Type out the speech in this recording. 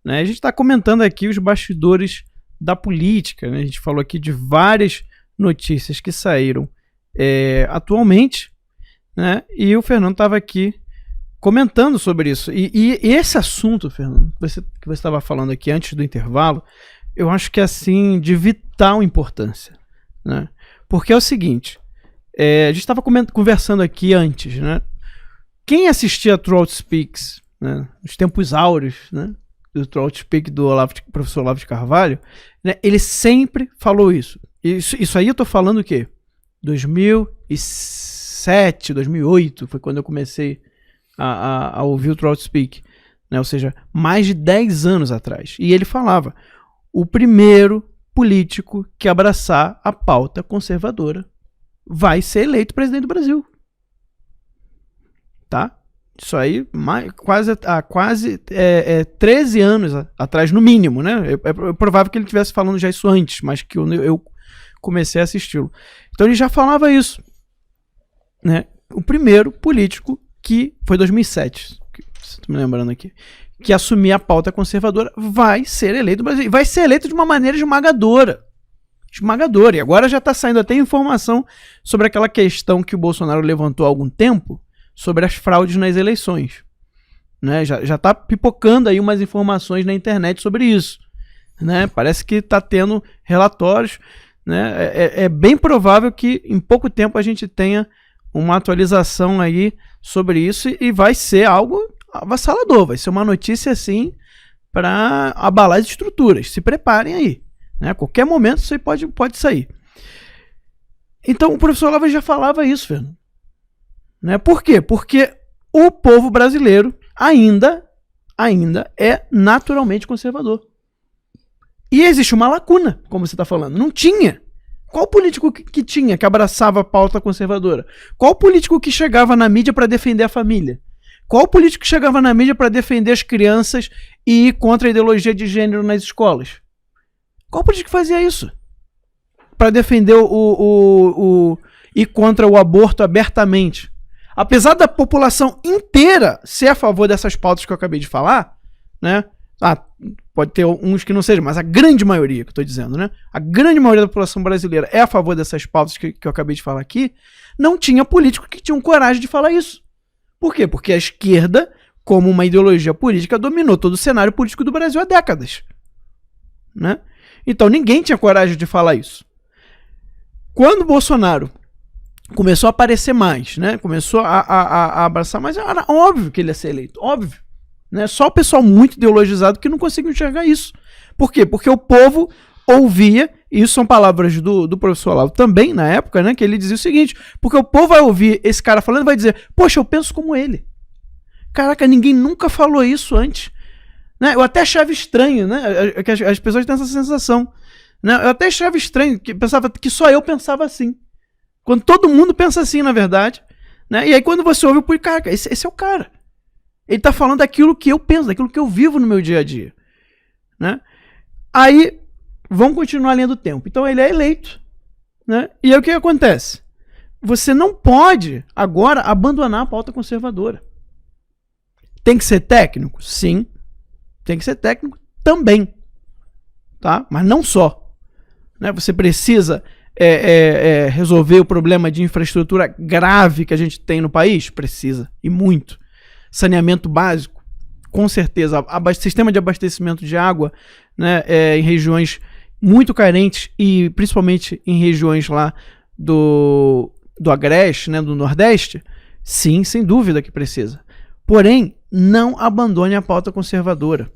né? A gente está comentando aqui os bastidores da política, né? A gente falou aqui de várias notícias que saíram atualmente, né? E o Fernando estava aqui comentando sobre isso. E esse assunto, Fernando, que você estava falando aqui antes do intervalo, eu acho que é assim de vital importância, né? Porque é o seguinte, a gente estava conversando aqui antes, né? Quem assistia a Trout Speaks, né, nos tempos áureos, né, do Trout Speak do professor Olavo de Carvalho, né, ele sempre falou isso. Isso aí eu tô falando o quê? 2007, 2008, foi quando eu comecei a ouvir o Trout Speak, né, ou seja, mais de 10 anos atrás. E ele falava, o primeiro político que abraçar a pauta conservadora vai ser eleito presidente do Brasil. Tá? Isso aí há quase 13 anos atrás, no mínimo, né? É provável que ele estivesse falando já isso antes, mas que eu comecei a assisti-lo. Então ele já falava isso, né? O primeiro político que foi 2007, se estou me lembrando aqui, que assumir a pauta conservadora vai ser eleito no Brasil. Vai ser eleito de uma maneira esmagadora. Esmagadora. E agora já está saindo até informação sobre aquela questão que o Bolsonaro levantou há algum tempo, sobre as fraudes nas eleições, né? Já está pipocando aí umas informações na internet sobre isso, né? Parece que está tendo relatórios, né? É bem provável que em pouco tempo a gente tenha uma atualização aí sobre isso e vai ser algo avassalador, vai ser uma notícia assim para abalar as estruturas. Se preparem aí, né? A qualquer momento isso aí pode sair. Então o professor Olavo já falava isso, Fernando. Né? Por quê? Porque o povo brasileiro ainda é naturalmente conservador. E existe uma lacuna, como você está falando. Não tinha. Qual político que tinha, que abraçava a pauta conservadora? Qual político que chegava na mídia para defender a família? Qual político que chegava na mídia para defender as crianças e ir contra a ideologia de gênero nas escolas? Qual político que fazia isso? Para defender ir contra o aborto abertamente? Apesar da população inteira ser a favor dessas pautas que eu acabei de falar, né? Pode ter uns que não sejam, mas a grande maioria que eu estou dizendo, né? A grande maioria da população brasileira é a favor dessas pautas que eu acabei de falar aqui. Não tinha político que tinham coragem de falar isso. Por quê? Porque a esquerda, como uma ideologia política, dominou todo o cenário político do Brasil há décadas, né? Então ninguém tinha coragem de falar isso. Quando o Bolsonaro começou a aparecer mais, né? Começou a abraçar mais, era óbvio que ele ia ser eleito, óbvio, né? Só o pessoal muito ideologizado que não conseguiu enxergar isso. Por quê? Porque o povo ouvia, e isso são palavras do professor Olavo também, na época, né? Que ele dizia o seguinte, porque o povo vai ouvir esse cara falando e vai dizer, poxa, eu penso como ele. Caraca, ninguém nunca falou isso antes. Né? Eu até achava estranho, né? Que as pessoas têm essa sensação. Né? Eu até achava estranho, que pensava que só eu pensava assim. Quando todo mundo pensa assim, na verdade, né? E aí quando você ouve o cara, esse é o cara. Ele tá falando daquilo que eu penso, daquilo que eu vivo no meu dia a dia, né? Aí, vamos continuar a linha do tempo. Então ele é eleito, né? E aí o que acontece? Você não pode agora abandonar a pauta conservadora. Tem que ser técnico? Sim. Tem que ser técnico também, tá? Mas não só, né? Você precisa resolver o problema de infraestrutura grave que a gente tem no país? Precisa, e muito. Saneamento básico, com certeza. Sistema de abastecimento de água, né, em regiões muito carentes e principalmente em regiões lá do Agreste, né, do Nordeste, sim, sem dúvida que precisa. Porém, não abandone a pauta conservadora.